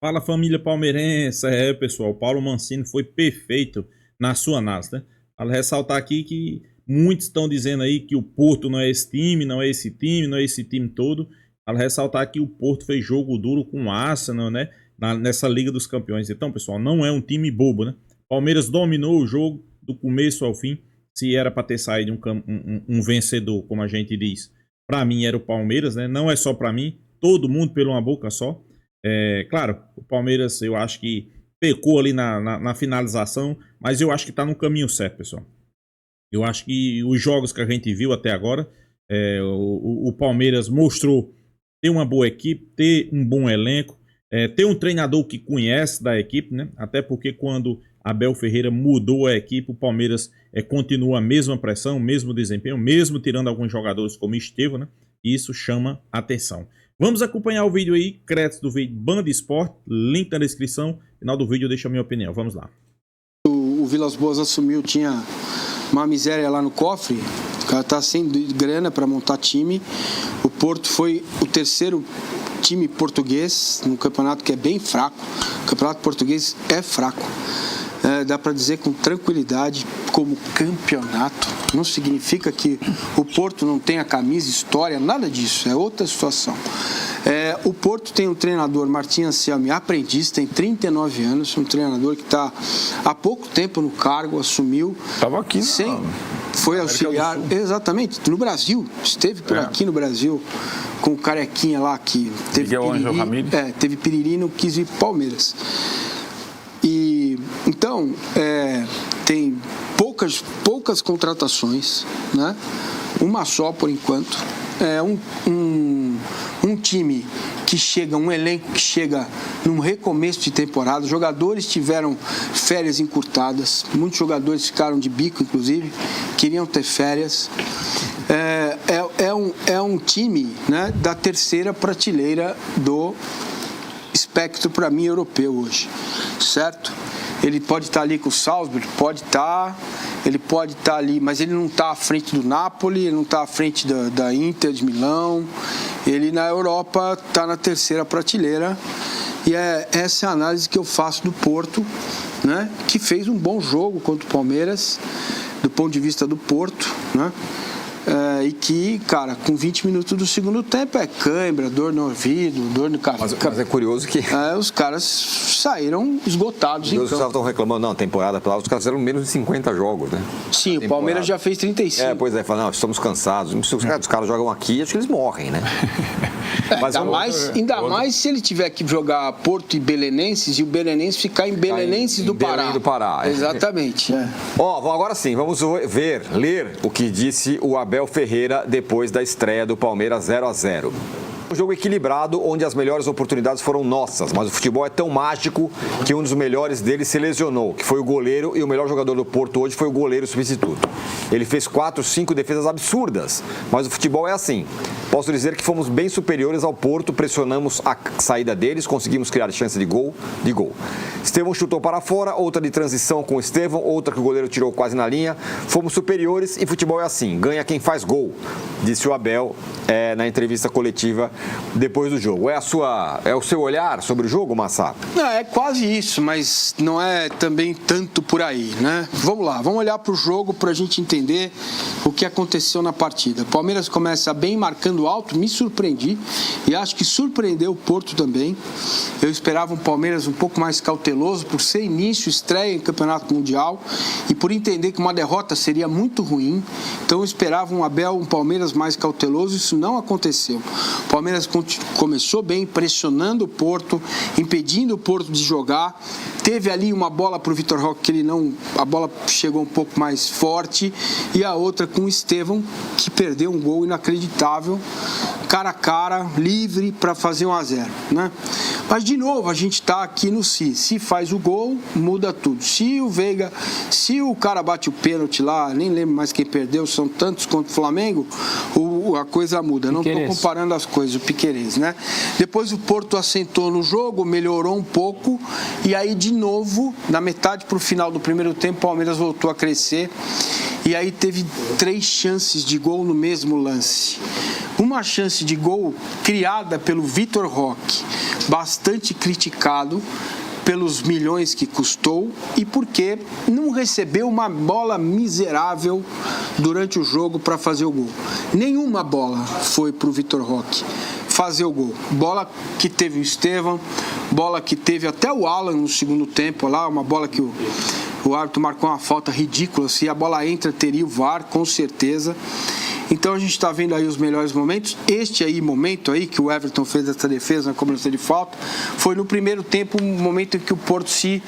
Fala, família palmeirense. Pessoal, o Paulo Mancini foi perfeito na sua análise, né? Vale ressaltar aqui que muitos estão dizendo aí que o Porto não é esse time, não é esse time, não é esse time todo. Vale ressaltar que o Porto fez jogo duro com o Arsenal, né? Nessa Liga dos Campeões. Então, pessoal, não é um time bobo, né? Palmeiras dominou o jogo do começo ao fim. Se era para ter saído um vencedor, como a gente diz, para mim era o Palmeiras, né? Não é só para mim, todo mundo pela uma boca só. Claro, o Palmeiras eu acho que pecou ali na finalização, mas eu acho que está no caminho certo, pessoal. Eu acho que os jogos que a gente viu até agora, o Palmeiras mostrou ter uma boa equipe, ter um bom elenco, ter um treinador que conhece da equipe, né? Até porque quando Abel Ferreira mudou a equipe, o Palmeiras continua a mesma pressão, o mesmo desempenho, mesmo tirando alguns jogadores como Estevão, né? E isso chama atenção. Vamos acompanhar o vídeo aí, créditos do vídeo Band Sport, link na descrição. Final do vídeo eu deixo a minha opinião, vamos lá. O Vilas Boas assumiu, tinha uma miséria lá no cofre, o cara tá sem grana para montar time. O Porto foi o terceiro time português no campeonato, que é bem fraco. O campeonato português é fraco. Dá para dizer com tranquilidade, como campeonato, não significa que o Porto não tenha camisa, história, nada disso, é outra situação. O Porto tem um treinador, Martim Anselmi, aprendiz, tem 39 anos, um treinador que está há pouco tempo no cargo, assumiu. Estava aqui, foi auxiliar, exatamente, no Brasil, esteve por aqui no Brasil, com o carequinha lá que teve piriri, teve piriri, não quis ir Palmeiras. Então, tem poucas contratações, né? Uma só por enquanto. Um time que chega, um elenco que chega num recomeço de temporada. Os jogadores tiveram férias encurtadas, muitos jogadores ficaram de bico, inclusive, queriam ter férias. É um time, né, da terceira prateleira do espectro, para mim, europeu hoje, certo? Ele pode estar ali com o Salzburg, ele pode estar ali, mas ele não está à frente do Napoli, ele não está à frente da Inter de Milão. Ele na Europa está na terceira prateleira, e essa é a análise que eu faço do Porto, né? Que fez um bom jogo contra o Palmeiras, do ponto de vista do Porto, né? E que, cara, com 20 minutos do segundo tempo cãibra, dor no ouvido, dor no cabelo. Mas é curioso que... os caras saíram esgotados. Os caras estão reclamando, não, temporada, os caras fizeram menos de 50 jogos, né? Sim, o Palmeiras já fez 35. Pois é, fala, não, estamos cansados. Se os caras jogam aqui, acho que eles morrem, né? Mas ainda mais se ele tiver que jogar Porto e Belenenses, e o Belenenses ficar em Belenenses do Pará. Belém do Pará. Exatamente. Agora sim, vamos ler o que disse o Abel Ferreira depois da estreia do Palmeiras 0-0. Um jogo equilibrado, onde as melhores oportunidades foram nossas, mas o futebol é tão mágico que um dos melhores deles se lesionou, que foi o goleiro, e o melhor jogador do Porto hoje foi o goleiro substituto. Ele fez 4, 5 defesas absurdas, mas o futebol é assim. Posso dizer que fomos bem superiores ao Porto, pressionamos a saída deles, conseguimos criar chance de gol. Estevão chutou para fora, outra de transição com o Estevão, outra que o goleiro tirou quase na linha. Fomos superiores e futebol é assim, ganha quem faz gol, disse o Abel na entrevista coletiva depois do jogo. É o seu olhar sobre o jogo, Massá? É quase isso, mas não é também tanto por aí, né? Vamos lá, vamos olhar para o jogo para a gente entender o que aconteceu na partida. O Palmeiras começa bem, marcando alto, me surpreendi, e acho que surpreendeu o Porto também. Eu esperava um Palmeiras um pouco mais cauteloso, por ser início, estreia em Campeonato Mundial, e por entender que uma derrota seria muito ruim. Então eu esperava um Palmeiras mais cauteloso. Isso não aconteceu. O Palmeiras começou bem, pressionando o Porto, impedindo o Porto de jogar. Teve ali uma bola para o Vitor Roque, a bola chegou um pouco mais forte, e a outra com o Estevão, que perdeu um gol inacreditável, cara a cara, livre para fazer 1-0, né? Mas de novo a gente está aqui no se faz o gol, muda tudo. Se o cara bate o pênalti lá, nem lembro mais quem perdeu, são tantos contra o Flamengo, a coisa muda. Não estou comparando as coisas, o Piquerez, né? Depois o Porto assentou no jogo, melhorou um pouco, e aí de novo, na metade para o final do primeiro tempo, o Palmeiras voltou a crescer, e aí teve 3 chances de gol no mesmo lance. uma chance de gol criada pelo Vitor Roque, bastante criticado pelos milhões que custou e porque não recebeu uma bola miserável durante o jogo para fazer o gol. Nenhuma bola foi para o Vitor Roque fazer o gol. Bola que teve o Estevão, bola que teve até o Alan no segundo tempo, lá, uma bola que o árbitro marcou uma falta ridícula. Se a bola entra, teria o VAR, com certeza. Então a gente está vendo aí os melhores momentos. Este aí, momento aí que o Everton fez essa defesa na cobrança de falta, foi no primeiro tempo, um momento em que o Porto se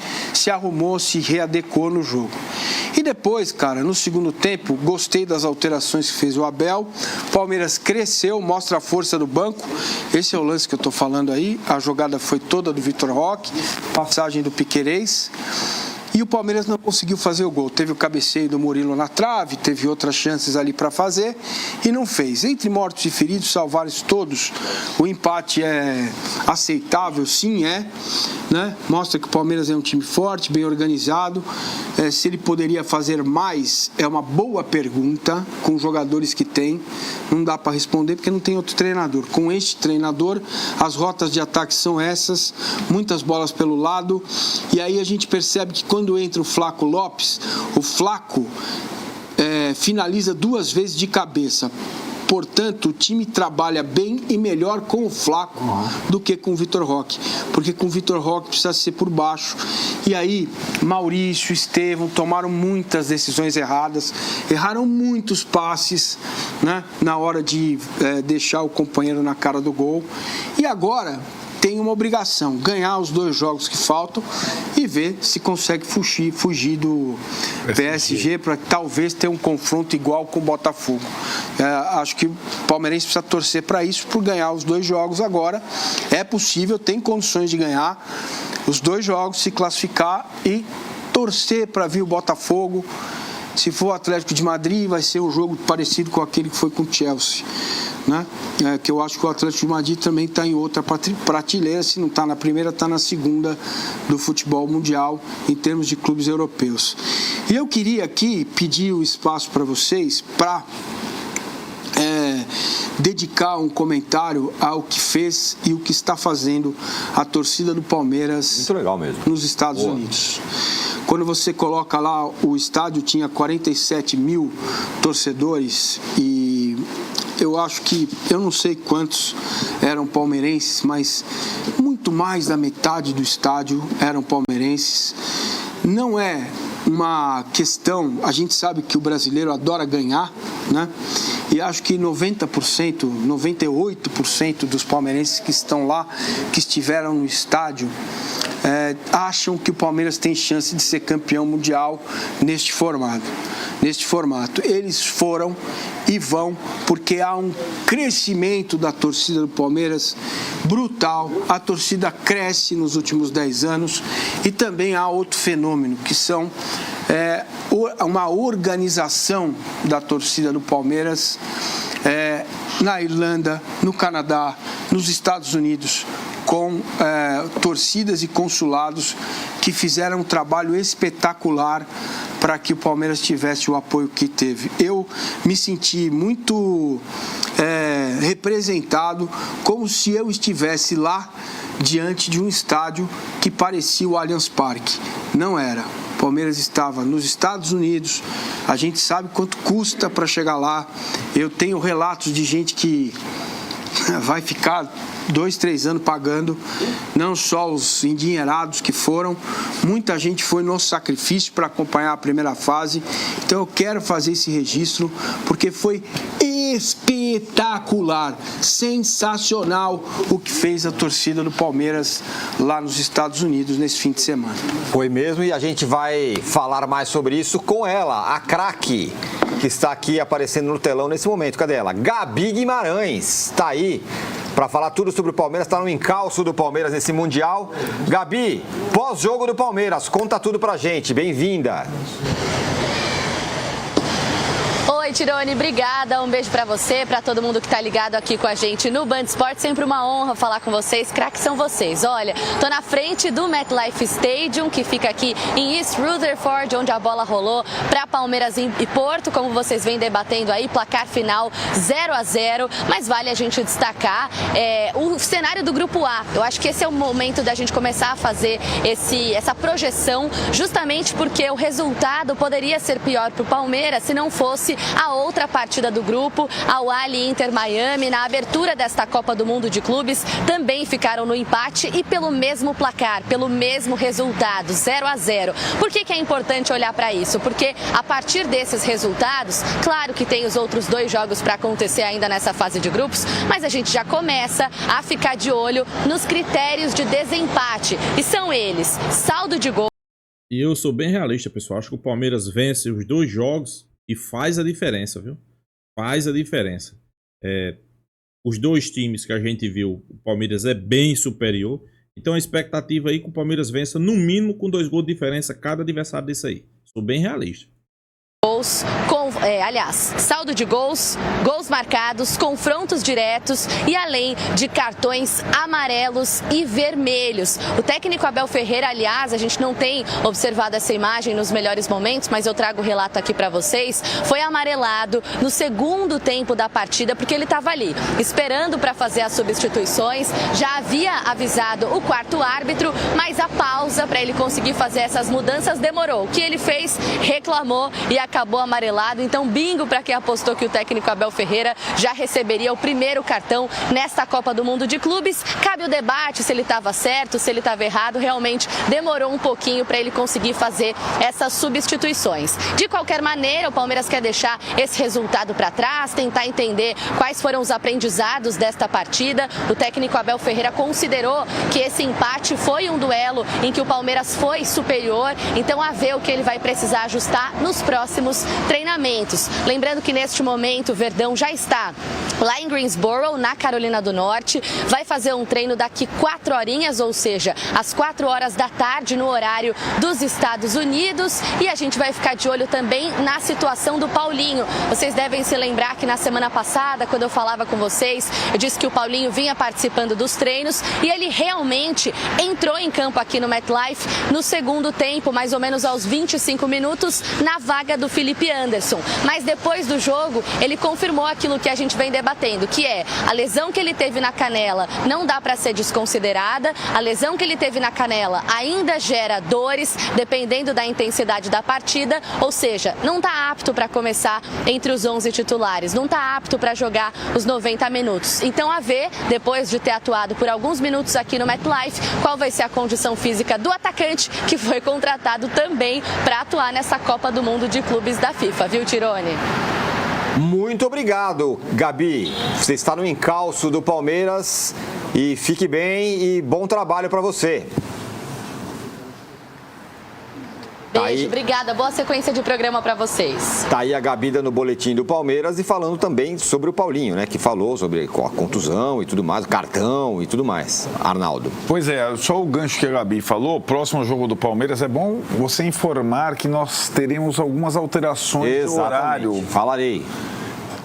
arrumou, se readequou no jogo. E depois, cara, no segundo tempo, gostei das alterações que fez o Abel. Palmeiras cresceu, mostra a força do banco. Esse é o lance que eu estou falando aí. A jogada foi toda do Vitor Roque, passagem do Piquerez. E o Palmeiras não conseguiu fazer o gol. Teve o cabeceio do Murilo na trave, teve outras chances ali para fazer e não fez. Entre mortos e feridos, salvaram-se todos. O empate é aceitável, sim, né? Mostra que o Palmeiras é um time forte, bem organizado. Se ele poderia fazer mais, é uma boa pergunta, com os jogadores que tem. Não dá para responder porque não tem outro treinador. Com este treinador, as rotas de ataque são essas, muitas bolas pelo lado. E aí a gente percebe que quando entra o Flaco Lopes, o Flaco finaliza 2 vezes de cabeça. Portanto, o time trabalha bem e melhor com o Flaco do que com o Vitor Roque, porque com o Vitor Roque precisa ser por baixo. E aí, Maurício, Estevão tomaram muitas decisões erradas, erraram muitos passes, né, na hora de deixar o companheiro na cara do gol. E agora tem uma obrigação, ganhar os 2 jogos que faltam e ver se consegue fugir do PSG para talvez ter um confronto igual com o Botafogo. Acho que o palmeirense precisa torcer para isso, por ganhar os 2 jogos agora. É possível, tem condições de ganhar os 2 jogos, se classificar e torcer para vir o Botafogo. Se for o Atlético de Madrid, vai ser um jogo parecido com aquele que foi com o Chelsea, né? Que eu acho que o Atlético de Madrid também está em outra prateleira. Se não está na primeira, está na segunda do futebol mundial em termos de clubes europeus. E eu queria aqui pedir o espaço para vocês para dedicar um comentário ao que fez e o que está fazendo a torcida do Palmeiras. Muito legal mesmo. Nos Estados Unidos. Quando você coloca lá, o estádio tinha 47 mil torcedores e eu acho que, eu não sei quantos eram palmeirenses, mas muito mais da metade do estádio eram palmeirenses. Não é uma questão, a gente sabe que o brasileiro adora ganhar, né? E acho que 90%, 98% dos palmeirenses que estão lá, que estiveram no estádio, acham que o Palmeiras tem chance de ser campeão mundial neste formato. Eles foram e vão porque há um crescimento da torcida do Palmeiras brutal. A torcida cresce nos últimos 10 anos e também há outro fenômeno que são uma organização da torcida do Palmeiras na Irlanda, no Canadá, nos Estados Unidos, com torcidas e consulados que fizeram um trabalho espetacular para que o Palmeiras tivesse o apoio que teve. Eu me senti muito representado, como se eu estivesse lá diante de um estádio que parecia o Allianz Parque. Não era. O Palmeiras estava nos Estados Unidos, a gente sabe quanto custa para chegar lá. Eu tenho relatos de gente que vai ficar 2, 3 anos pagando, não só os endinheirados que foram, muita gente foi no sacrifício para acompanhar a primeira fase. Então eu quero fazer esse registro porque foi espetacular, sensacional o que fez a torcida do Palmeiras lá nos Estados Unidos nesse fim de semana. Foi mesmo, e a gente vai falar mais sobre isso com ela, a craque, que está aqui aparecendo no telão nesse momento. Cadê ela? Gabi Guimarães, está aí para falar tudo sobre o Palmeiras, está no encalço do Palmeiras nesse Mundial. Gabi, pós-jogo do Palmeiras, conta tudo pra gente, bem-vinda. Oi, Tirone, obrigada. Um beijo pra você, pra todo mundo que tá ligado aqui com a gente no Band Esportes. Sempre uma honra falar com vocês. Craques são vocês. Olha, tô na frente do MetLife Stadium, que fica aqui em East Rutherford, onde a bola rolou pra Palmeiras e Porto, como vocês vêm debatendo aí, placar final 0-0. Mas vale a gente destacar o cenário do Grupo A. Eu acho que esse é o momento da gente começar a fazer essa projeção, justamente porque o resultado poderia ser pior pro Palmeiras se não fosse a outra partida do grupo, Al Ahly Inter Miami, na abertura desta Copa do Mundo de Clubes, também ficaram no empate e pelo mesmo placar, pelo mesmo resultado, 0-0. Por que é importante olhar para isso? Porque a partir desses resultados, claro que tem os outros 2 jogos para acontecer ainda nessa fase de grupos, mas a gente já começa a ficar de olho nos critérios de desempate, e são eles: saldo de gol. E eu sou bem realista, pessoal. Acho que o Palmeiras vence os 2 jogos e faz a diferença, viu? Faz a diferença. Os 2 times que a gente viu, o Palmeiras é bem superior. Então a expectativa aí é que o Palmeiras vença no mínimo com 2 gols de diferença cada adversário desse aí. Sou bem realista. Saldo de gols, gols marcados, confrontos diretos e além de cartões amarelos e vermelhos. O técnico Abel Ferreira, aliás, a gente não tem observado essa imagem nos melhores momentos, mas eu trago o relato aqui para vocês, foi amarelado no segundo tempo da partida, porque ele estava ali, esperando para fazer as substituições, já havia avisado o 4º árbitro, mas a pausa para ele conseguir fazer essas mudanças demorou. O que ele fez? Reclamou e acabou amarelado. Então, bingo para quem apostou que o técnico Abel Ferreira já receberia o primeiro cartão nesta Copa do Mundo de Clubes. Cabe o debate se ele estava certo, se ele estava errado. Realmente demorou um pouquinho para ele conseguir fazer essas substituições. De qualquer maneira, o Palmeiras quer deixar esse resultado para trás, tentar entender quais foram os aprendizados desta partida. O técnico Abel Ferreira considerou que esse empate foi um duelo em que o Palmeiras foi superior. Então, a ver o que ele vai precisar ajustar nos próximos treinamentos. Lembrando que neste momento o Verdão já está lá em Greensboro, na Carolina do Norte, vai fazer um treino daqui 4 horinhas, ou seja, às 4 horas da tarde no horário dos Estados Unidos, e a gente vai ficar de olho também na situação do Paulinho. Vocês devem se lembrar que na semana passada, quando eu falava com vocês, eu disse que o Paulinho vinha participando dos treinos e ele realmente entrou em campo aqui no MetLife no segundo tempo, mais ou menos aos 25 minutos, na vaga do Felipe Anderson. Mas depois do jogo, ele confirmou aquilo que a gente vem debatendo, que é a lesão que ele teve na canela não dá para ser desconsiderada, a lesão que ele teve na canela ainda gera dores, dependendo da intensidade da partida, ou seja, não está apto para começar entre os 11 titulares, não está apto para jogar os 90 minutos. Então, a ver, depois de ter atuado por alguns minutos aqui no MetLife, qual vai ser a condição física do atacante, que foi contratado também para atuar nessa Copa do Mundo de Clubes da FIFA, viu, Tirone? Muito obrigado, Gabi. Você está no encalço do Palmeiras e fique bem e bom trabalho para você. Beijo, obrigada. Boa sequência de programa para vocês. Tá aí a Gabi dando o boletim do Palmeiras e falando também sobre o Paulinho, né? Que falou sobre a contusão e tudo mais, o cartão e tudo mais. Arnaldo. Pois é, só o gancho que a Gabi falou, próximo jogo do Palmeiras, é bom você informar que nós teremos algumas alterações do horário. Falarei.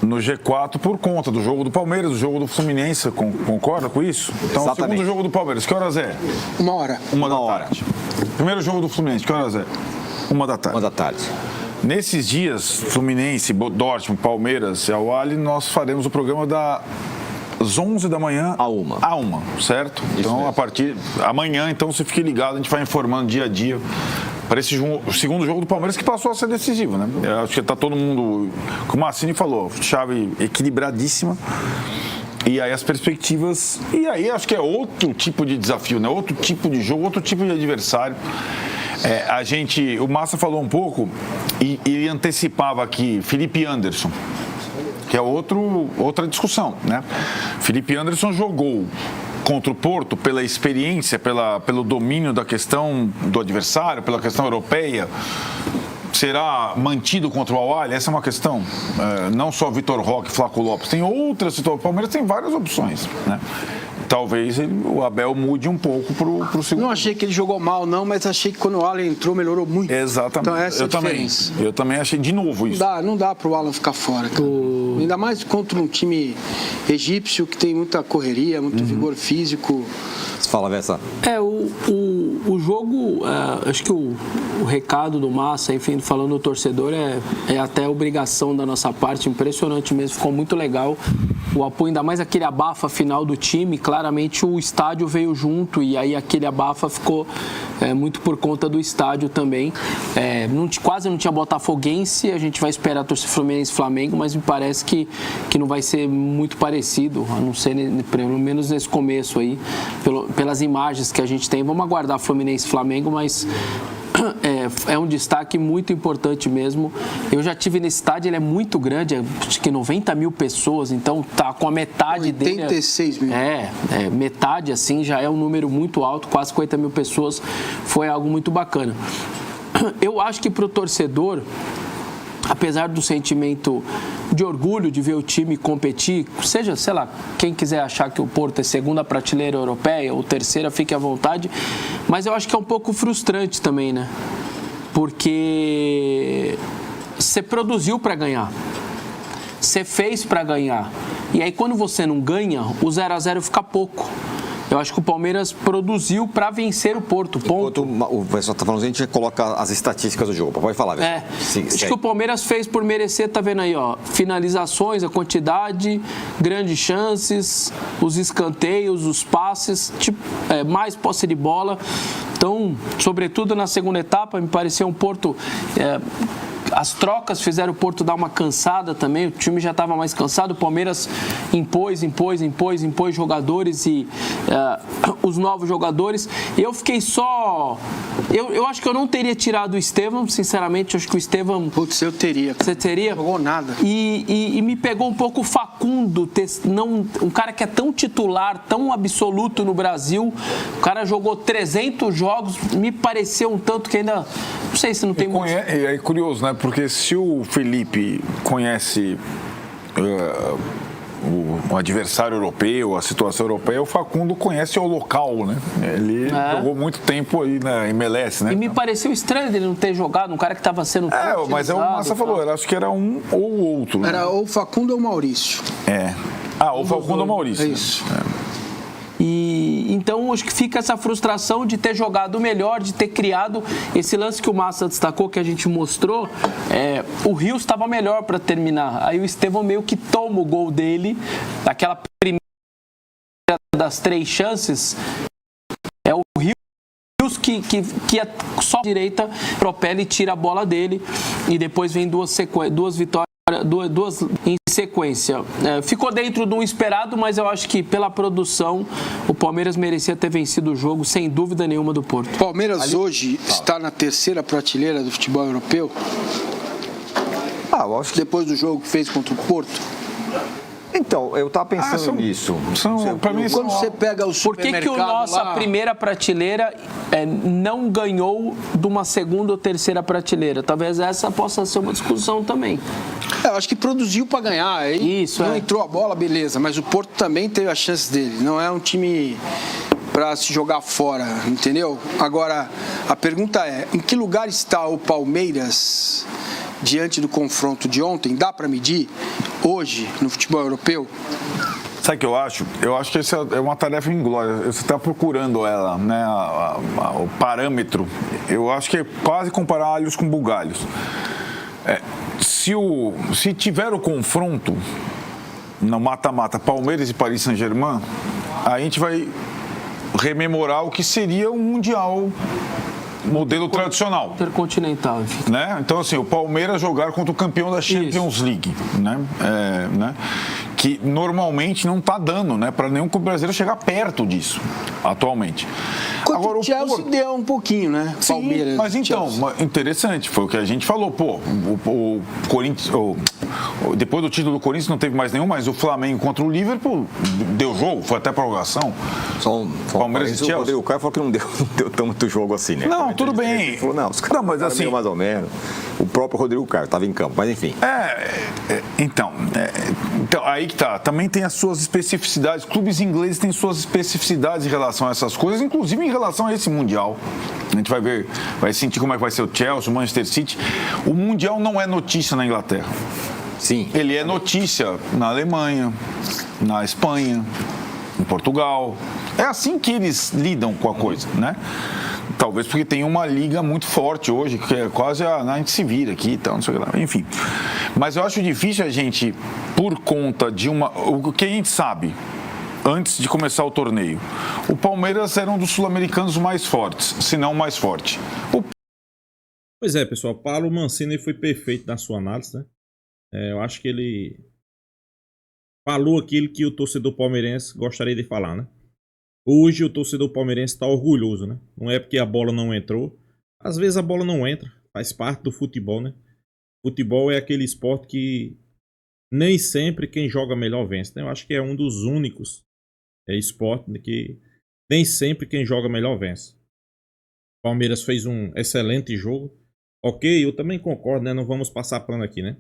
No G4 por conta do jogo do Palmeiras, do jogo do Fluminense, concorda com isso? Então, o segundo jogo do Palmeiras, que horas é? 1h. 1h. Primeiro jogo do Fluminense, que horas é? 1h. 1h. Nesses dias, Fluminense, Dortmund, Palmeiras e Al Ahly, nós faremos o programa das 11 da manhã a 1, certo? Isso então, mesmo. a partir amanhã, então, você fique ligado, a gente vai informando dia a dia para esse segundo jogo do Palmeiras, que passou a ser decisivo, né? Eu acho que está todo mundo, como a Massini falou, chave equilibradíssima. E aí as perspectivas, e aí acho que é outro tipo de desafio, né? Outro tipo de jogo, outro tipo de adversário. O Massa falou um pouco e antecipava aqui Felipe Anderson, que é outra discussão, né? Felipe Anderson jogou contra o Porto pela experiência, pelo domínio da questão do adversário, pela questão europeia. Será mantido contra o Al Ahly? Essa é uma questão. Não só Vitor Roque, Flaco Lopes, tem outras situações. O Palmeiras tem várias opções, né? talvez o Abel mude um pouco pro segundo. Não achei que ele jogou mal, não, mas achei que quando o Alan entrou, melhorou muito. Exatamente. Então essa é a diferença. Eu também achei de novo isso. Não dá pro Alan ficar fora, cara. Ainda mais contra um time egípcio que tem muita correria, muito vigor físico. Fala, Vessa. O jogo, acho que o recado do Massa, enfim, falando do torcedor, é até obrigação da nossa parte, impressionante mesmo, ficou muito legal o apoio, ainda mais aquele abafa final do time, claramente o estádio veio junto e aí aquele abafa ficou muito por conta do estádio também. Quase não tinha botafoguense, a gente vai esperar torcer Fluminense e Flamengo, mas me parece que não vai ser muito parecido, a não ser pelo menos nesse começo aí, pelas imagens que a gente tem. Vamos aguardar Fluminense e Flamengo, mas é um destaque muito importante mesmo. Eu já estive nesse estádio, ele é muito grande, acho que 90 mil pessoas, então tá com a metade 86 dele. mil. Metade assim já é um número muito alto, quase 50 mil pessoas, foi algo muito bacana. Eu acho que para o torcedor, apesar do sentimento de orgulho de ver o time competir, seja, sei lá, quem quiser achar que o Porto é segunda prateleira europeia ou terceira, fique à vontade, mas eu acho que é um pouco frustrante também, né? Porque você produziu para ganhar, você fez para ganhar, e aí quando você não ganha, o 0-0 fica pouco. Eu acho que o Palmeiras produziu para vencer o Porto, ponto. Enquanto o pessoal está falando, a gente coloca as estatísticas do jogo. Pode falar, velho. Acho que o Palmeiras fez por merecer, tá vendo aí, ó, finalizações, a quantidade, grandes chances, os escanteios, os passes, mais posse de bola. Então, sobretudo na segunda etapa, me pareceu um Porto... As trocas fizeram o Porto dar uma cansada também, o time já estava mais cansado, o Palmeiras impôs jogadores e os novos jogadores. Eu fiquei só... Eu acho que eu não teria tirado o Estevão, sinceramente, acho que o Estevão... Putz, eu teria. Você teria? Não jogou nada. E me pegou um pouco o Facundo, um cara que é tão titular, tão absoluto no Brasil, o cara jogou 300 jogos, me pareceu um tanto que ainda... Não sei se não tem muito... É curioso, né? Porque se o Felipe conhece o adversário europeu, a situação europeia, o Facundo conhece o local, né? Ele jogou muito tempo aí na MLS, né? E me pareceu estranho dele não ter jogado, um cara que estava sendo... mas é o Massa falou, eu acho que era um ou outro. Né? Era ou Facundo ou Maurício. Ou Facundo ou Maurício. É isso. E então acho que fica essa frustração de ter jogado melhor, de ter criado esse lance que o Massa destacou, que a gente mostrou. O Rios estava melhor para terminar. Aí o Estevão meio que toma o gol dele, daquela primeira das 3 chances. É o Rios que só a direita propela e tira a bola dele. E depois vem duas vitórias. Duas em sequência. Ficou dentro de um esperado, mas eu acho que pela produção o Palmeiras merecia ter vencido o jogo, sem dúvida nenhuma, do Porto. Palmeiras hoje está na terceira prateleira do futebol europeu? Eu acho que... Depois do jogo que fez contra o Porto? Então, eu estava pensando nisso. Quando você pega o supermercado... Por que a nossa primeira prateleira não ganhou de uma segunda ou terceira prateleira? Talvez essa possa ser uma discussão também. Eu acho que produziu para ganhar. Isso, não entrou a bola, beleza, mas o Porto também teve a chance dele. Não é um time para se jogar fora, entendeu? Agora, a pergunta é, em que lugar está o Palmeiras diante do confronto de ontem? Dá para medir hoje no futebol europeu? Sabe o que eu acho? Eu acho que essa é uma tarefa inglória. Você está procurando ela, né? O parâmetro. Eu acho que é quase comparar alhos com bugalhos. Se tiver o confronto no mata-mata Palmeiras e Paris Saint-Germain, a gente vai rememorar o que seria um Mundial modelo tradicional. Intercontinental. Né? Então, assim, o Palmeiras jogar contra o campeão da Champions League, né? Que normalmente não está dando, né, para nenhum clube brasileiro chegar perto disso, atualmente. Enquanto o Chelsea deu um pouquinho, né? Sim, Palmeiras, mas então, interessante, foi o que a gente falou. Pô, o Corinthians, depois do título do Corinthians não teve mais nenhum, mas o Flamengo contra o Liverpool deu jogo, foi até prorrogação. Palmeiras e Chelsea. O Rodrigo Caio falou que não deu tanto jogo assim, né? Não, tudo bem. Ele falou, não, os caras mas assim, mais ou menos. O próprio Rodrigo Caio estava em campo, mas enfim. Então, aí que tá. Também tem as suas especificidades. Clubes ingleses têm suas especificidades em relação a essas coisas, inclusive em relação a esse Mundial. A gente vai ver, vai sentir como é que vai ser o Chelsea, o Manchester City. O Mundial não é notícia na Inglaterra. Sim. Ele é notícia na Alemanha, na Espanha, em Portugal. É assim que eles lidam com a coisa, né? Talvez porque tem uma liga muito forte hoje, que é quase a gente se vira aqui e tal, não sei o que lá. Enfim. Mas eu acho difícil a gente, por conta de o que a gente sabe, antes de começar o torneio, o Palmeiras era um dos sul-americanos mais fortes, se não o mais forte. Pois é, pessoal, Paulo Mancini foi perfeito na sua análise, né? Eu acho que ele falou aquilo que o torcedor palmeirense gostaria de falar, né? Hoje o torcedor palmeirense está orgulhoso, né? Não é porque a bola não entrou. Às vezes a bola não entra, faz parte do futebol, né? Futebol é aquele esporte que nem sempre quem joga melhor vence, né? Eu acho que é um dos únicos esportes que nem sempre quem joga melhor vence. O Palmeiras fez um excelente jogo. Ok, eu também concordo, né? Não vamos passar pano aqui, né?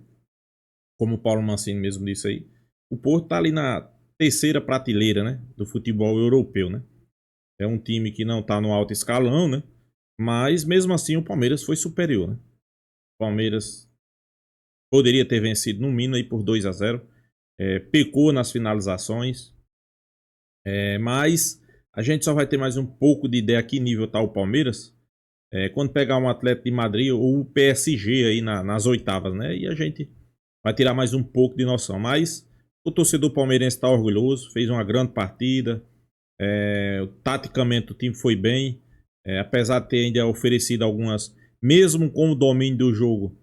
Como o Paulo Mancini mesmo disse aí. O Porto tá ali na terceira prateleira, né, do futebol europeu, né? É um time que não tá no alto escalão, né? Mas mesmo assim o Palmeiras foi superior, né? O Palmeiras poderia ter vencido no mínimo aí por 2-0. Pecou nas finalizações. Mas a gente só vai ter mais um pouco de ideia que nível tá o Palmeiras quando pegar um Atlético de Madrid ou o PSG aí nas oitavas, né? E a gente vai tirar mais um pouco de noção. Mas o torcedor palmeirense está orgulhoso, fez uma grande partida. Taticamente o time foi bem. Apesar de ter ainda oferecido algumas, mesmo com o domínio do jogo,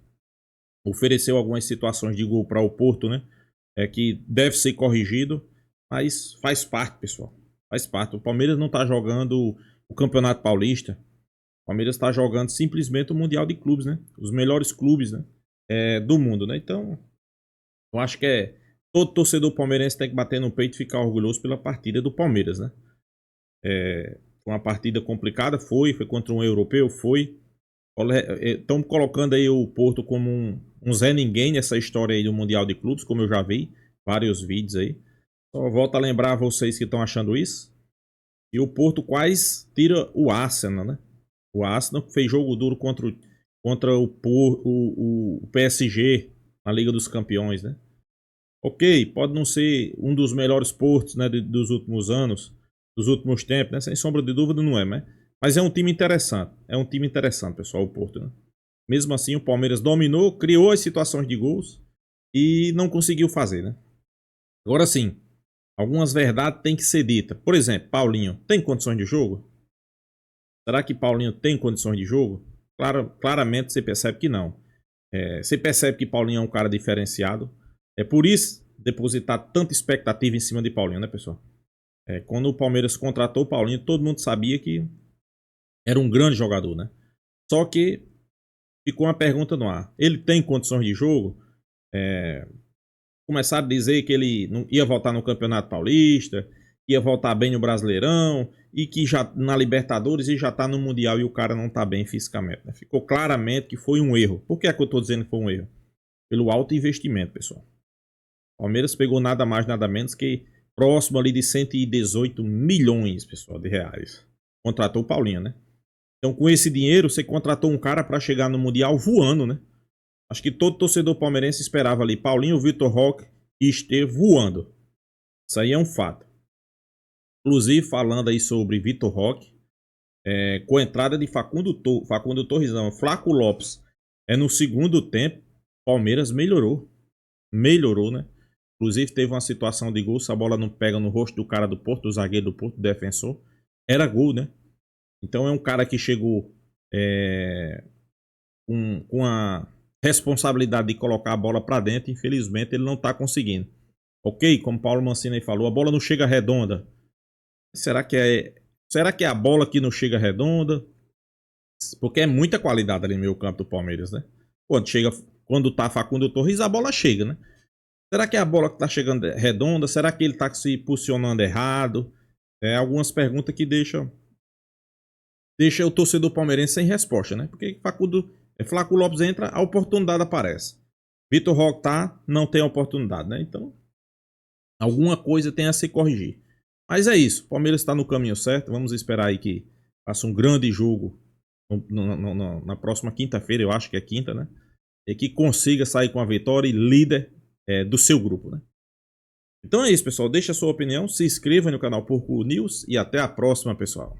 ofereceu algumas situações de gol para o Porto, né? Que deve ser corrigido, mas faz parte, pessoal. Faz parte. O Palmeiras não está jogando o Campeonato Paulista. O Palmeiras está jogando simplesmente o Mundial de Clubes, né? Os melhores clubes, né? Do mundo, né? Então, eu acho que todo torcedor palmeirense tem que bater no peito e ficar orgulhoso pela partida do Palmeiras, né? Foi uma partida complicada, foi contra um europeu, foi. Estão colocando aí o Porto como um Zé Ninguém nessa história aí do Mundial de Clubes, como eu já vi, vários vídeos aí. Só volto a lembrar a vocês que estão achando isso. E o Porto quase tira o Arsenal, né? O Arsenal fez jogo duro contra o PSG na Liga dos Campeões, né? Ok, pode não ser um dos melhores Portos, né, dos últimos anos, dos últimos tempos, né? Sem sombra de dúvida não é, né? Mas é um time interessante. É um time interessante, pessoal, o Porto, né? Mesmo assim, o Palmeiras dominou, criou as situações de gols e não conseguiu fazer, né? Agora sim, algumas verdades têm que ser ditas. Por exemplo, Paulinho tem condições de jogo? Será que Paulinho tem condições de jogo? Claramente você percebe que não. Você percebe que Paulinho é um cara diferenciado. É por isso depositar tanta expectativa em cima de Paulinho, né, pessoal? Quando o Palmeiras contratou o Paulinho, todo mundo sabia que era um grande jogador, né? Só que ficou uma pergunta no ar. Ele tem condições de jogo? Começaram a dizer que ele não ia voltar no Campeonato Paulista, ia voltar bem no Brasileirão e que já na Libertadores e já tá no Mundial e o cara não tá bem fisicamente, né? Ficou claramente que foi um erro. Por que é que eu tô dizendo que foi um erro? Pelo alto investimento, pessoal. O Palmeiras pegou nada mais, nada menos que próximo ali de 118 milhões, pessoal, de reais. Contratou o Paulinho, né? Então, com esse dinheiro, você contratou um cara para chegar no Mundial voando, né? Acho que todo torcedor palmeirense esperava ali Paulinho, Vitor Roque e Estevão voando. Isso aí é um fato. Inclusive, falando aí sobre Vitor Roque, com a entrada de Facundo Torres, não, Flaco Lopes, no segundo tempo, Palmeiras melhorou. Melhorou, né? Inclusive, teve uma situação de gol, se a bola não pega no rosto do cara do Porto, do zagueiro do Porto, do defensor, era gol, né? Então, é um cara que chegou com a responsabilidade de colocar a bola para dentro. Infelizmente, ele não está conseguindo. Ok, como Paulo Mancini falou, a bola não chega redonda. Será que Será que é a bola que não chega redonda? Porque é muita qualidade ali no meio campo do Palmeiras, né? Quando tá Facundo Torres, a bola chega, né? Será que é a bola que tá chegando redonda? Será que ele tá se posicionando errado? Algumas perguntas que deixa o torcedor palmeirense sem resposta, né? Porque Flaco Lopes entra, a oportunidade aparece. Vitor Roque não tem oportunidade, né? Então, alguma coisa tem a se corrigir. Mas é isso, o Palmeiras está no caminho certo. Vamos esperar aí que faça um grande jogo na próxima quinta-feira, eu acho que é quinta, né? E que consiga sair com a vitória e líder do seu grupo, né? Então é isso, pessoal. Deixa a sua opinião, se inscreva no canal Porco News e até a próxima, pessoal.